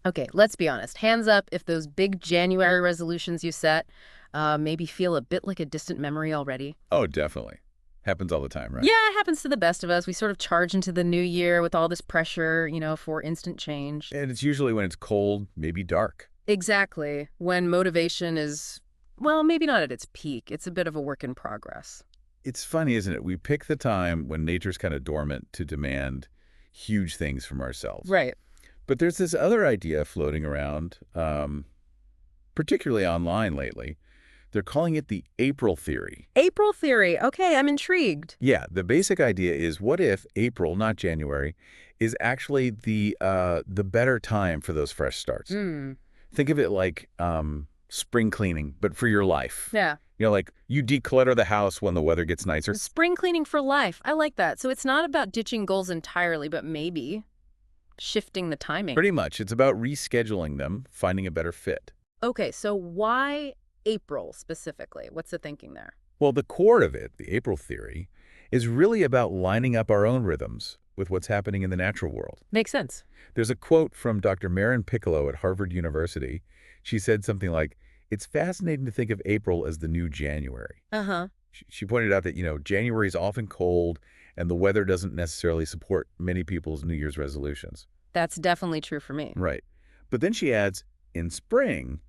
Okay, let's be honest. Hands up if those big January resolutions you set maybe feel a bit like a distant memory already. Oh, definitely. Happens all the time, right? Yeah, it happens to the best of us. We sort of charge into the new year with all this pressure, for instant change. And it's usually when it's cold, maybe dark. Exactly. When motivation is, well, maybe not at its peak. It's a bit of a work in progress. It's funny, isn't it? We pick the time when nature's kind of dormant to demand huge things from ourselves. Right. But there's this other idea floating around, particularly online lately. They're calling it the April theory. April theory. Okay, I'm intrigued. Yeah, the basic idea is what if April, not January, is actually the better time for those fresh starts? Hmm. Think of it like spring cleaning, but for your life. Yeah. Like you declutter the house when the weather gets nicer. Spring cleaning for life. I like that. So it's not about ditching goals entirely, but maybe shifting the timing. Pretty much. It's about rescheduling them, finding a better fit. Okay, so why April specifically? What's the thinking there? Well, the core of it, the April theory, is really about lining up our own rhythms with what's happening in the natural world. Makes sense. There's a quote from Dr. Marin Piccolo at Harvard University. She said something like, "It's fascinating to think of April as the new January." Uh-huh. She pointed out that, January is often cold and the weather doesn't necessarily support many people's New Year's resolutions. That's definitely true for me. Right. But then she adds, in spring,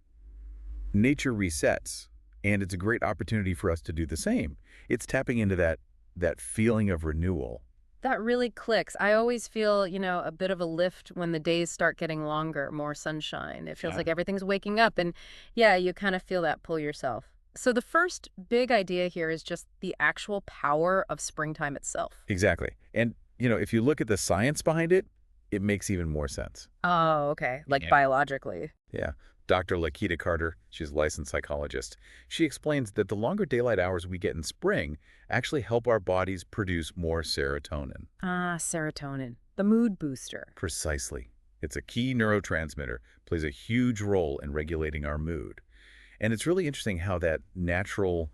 nature resets, and it's a great opportunity for us to do the same. It's tapping into that feeling of renewal. That really clicks. I always feel, a bit of a lift when the days start getting longer, more sunshine. It feels Yeah. like everything's waking up. And yeah, you kind of feel that pull yourself. So the first big idea here is just the actual power of springtime itself. Exactly. And, if you look at the science behind it, it makes even more sense. Oh, okay. Like Yeah. biologically. Yeah. Dr. Lakita Carter, she's a licensed psychologist. She explains that the longer daylight hours we get in spring actually help our bodies produce more serotonin. Ah, serotonin, the mood booster. Precisely. It's a key neurotransmitter, plays a huge role in regulating our mood. And it's really interesting how that natural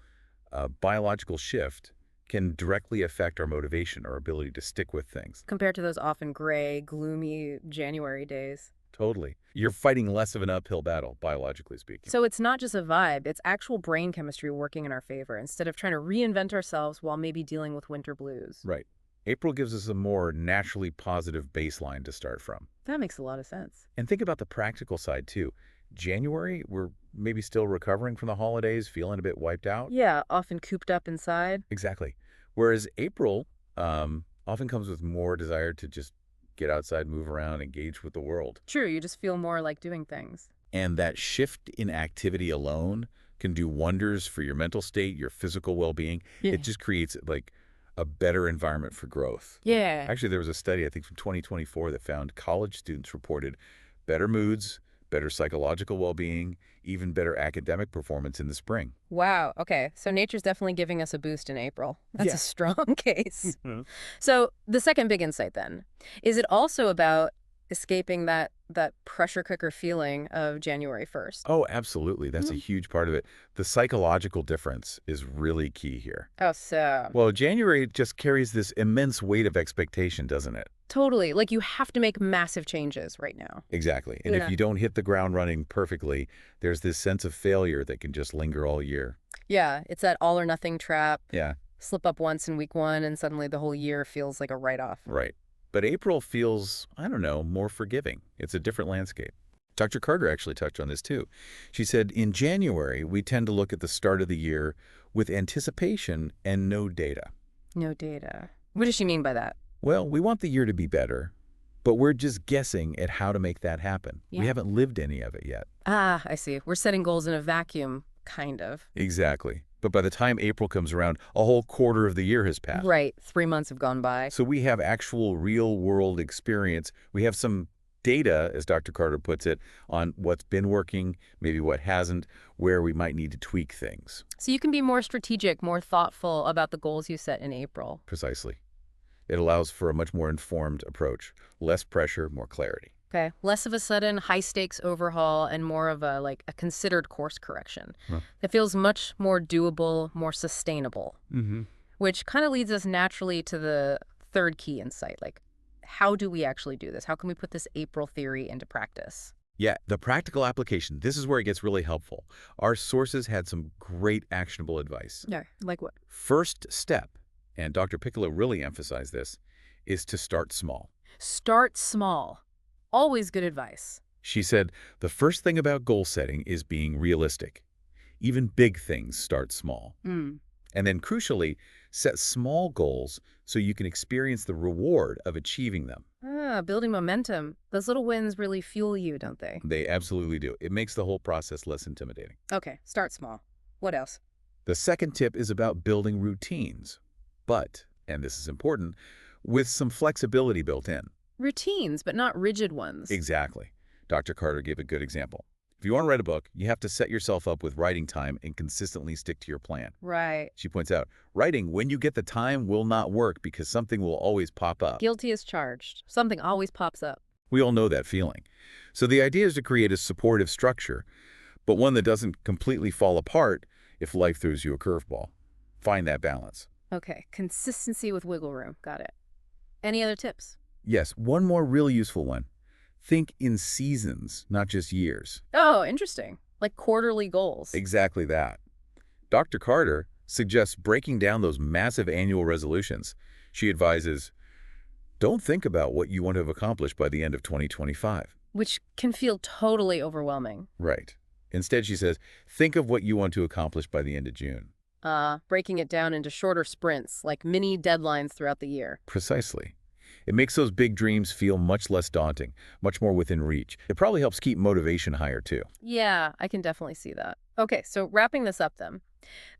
biological shift can directly affect our motivation, our ability to stick with things. Compared to those often gray, gloomy January days. Totally. You're fighting less of an uphill battle, biologically speaking. So it's not just a vibe, it's actual brain chemistry working in our favor instead of trying to reinvent ourselves while maybe dealing with winter blues. Right. April gives us a more naturally positive baseline to start from. That makes a lot of sense. And think about the practical side, too. January, we're maybe still recovering from the holidays, feeling a bit wiped out. Yeah, often cooped up inside. Exactly. Whereas April often comes with more desire to just get outside, move around, engage with the world. True, you just feel more like doing things. And that shift in activity alone can do wonders for your mental state, your physical well-being. Yeah. It just creates like a better environment for growth. Yeah. Actually, there was a study, I think from 2024, that found college students reported better moods, better psychological well-being, even better academic performance in the spring. Wow. Okay. So nature's definitely giving us a boost in April. That's Yeah. a strong case. Mhm. So the second big insight then, is it also about escaping that pressure cooker feeling of January 1st? Oh, absolutely. That's a huge part of it. The psychological difference is really key here. Oh, so Well, January just carries this immense weight of expectation, doesn't it? totally. Like you have to make massive changes right now. Exactly. And Yeah. if you don't hit the ground running perfectly, there's this sense of failure that can just linger all year. Yeah, it's that all or nothing trap. Yeah, Slip up once in week one and suddenly the whole year feels like a write-off. right. But April feels, I don't know, more forgiving. It's a different landscape. Dr. Carter actually touched on this too. She said, in January, we tend to look at the start of the year with anticipation and no data. No data. What does she mean by that? Well, we want the year to be better, but we're just guessing at how to make that happen. Yeah. We haven't lived any of it yet. Ah, I see. We're setting goals in a vacuum, kind of. Exactly. But by the time April comes around, a whole quarter of the year has passed. Right. 3 months have gone by. So we have actual real-world experience. We have some data, as Dr. Carter puts it, on what's been working, maybe what hasn't, where we might need to tweak things. So you can be more strategic, more thoughtful about the goals you set in April. Precisely. It allows for a much more informed approach. Less pressure, more clarity. Okay. Less of a sudden high stakes overhaul and more of a considered course correction. Huh. That feels much more doable, more sustainable, Mm-hmm. which kind of leads us naturally to the third key insight. Like, how do we actually do this? How can we put this April theory into practice? Yeah, the practical application, this is where it gets really helpful. Our sources had some great actionable advice. Yeah. Like what? First step, and Dr. Piccolo really emphasized this, is to start small. Start small. Always good advice. She said, the first thing about goal setting is being realistic. Even big things start small. Mm. And then crucially, set small goals so you can experience the reward of achieving them. Ah, building momentum. Those little wins really fuel you, don't they? They absolutely do. It makes the whole process less intimidating. Okay, start small. What else? The second tip is about building routines. But, and this is important, with some flexibility built in. Routines, but not rigid ones. Exactly. Dr. Carter gave a good example. If you want to write a book, you have to set yourself up with writing time and consistently stick to your plan. Right. She points out, writing when you get the time will not work because something will always pop up. Guilty as charged. Something always pops up. We all know that feeling. So the idea is to create a supportive structure, but one that doesn't completely fall apart if life throws you a curveball. Find that balance. Okay, consistency with wiggle room. Got it. Any other tips? Yes, one more really useful one. Think in seasons, not just years. Oh, interesting. Like quarterly goals. Exactly that. Dr. Carter suggests breaking down those massive annual resolutions. She advises, don't think about what you want to have accomplished by the end of 2025. Which can feel totally overwhelming. Right. Instead, she says, think of what you want to accomplish by the end of June. Breaking it down into shorter sprints, like mini deadlines throughout the year. Precisely. It makes those big dreams feel much less daunting, much more within reach. It probably helps keep motivation higher, too. Yeah, I can definitely see that. Okay, so wrapping this up then.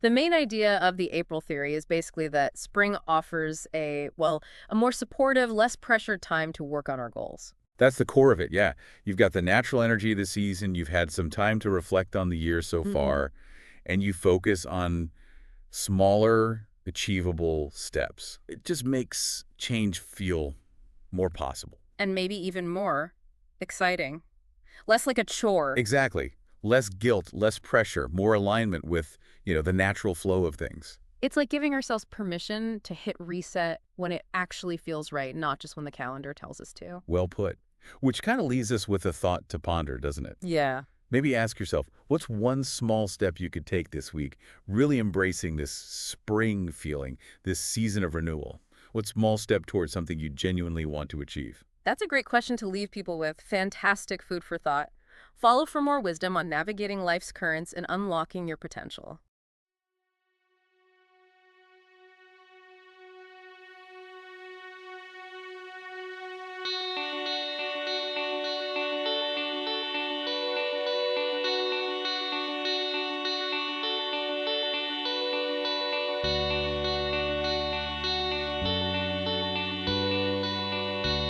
The main idea of the April theory is basically that spring offers a more supportive, less pressured time to work on our goals. That's the core of it, yeah. You've got the natural energy of the season, you've had some time to reflect on the year so far, and you focus on smaller, achievable steps. It just makes change feel more possible. And maybe even more exciting. Less like a chore. Exactly. Less guilt, less pressure, more alignment with, the natural flow of things. It's like giving ourselves permission to hit reset when it actually feels right, not just when the calendar tells us to. Well put. Which kind of leaves us with a thought to ponder, doesn't it? Yeah. Maybe ask yourself, what's one small step you could take this week, really embracing this spring feeling, this season of renewal? What small step towards something you genuinely want to achieve? That's a great question to leave people with. Fantastic food for thought. Follow for more wisdom on navigating life's currents and unlocking your potential.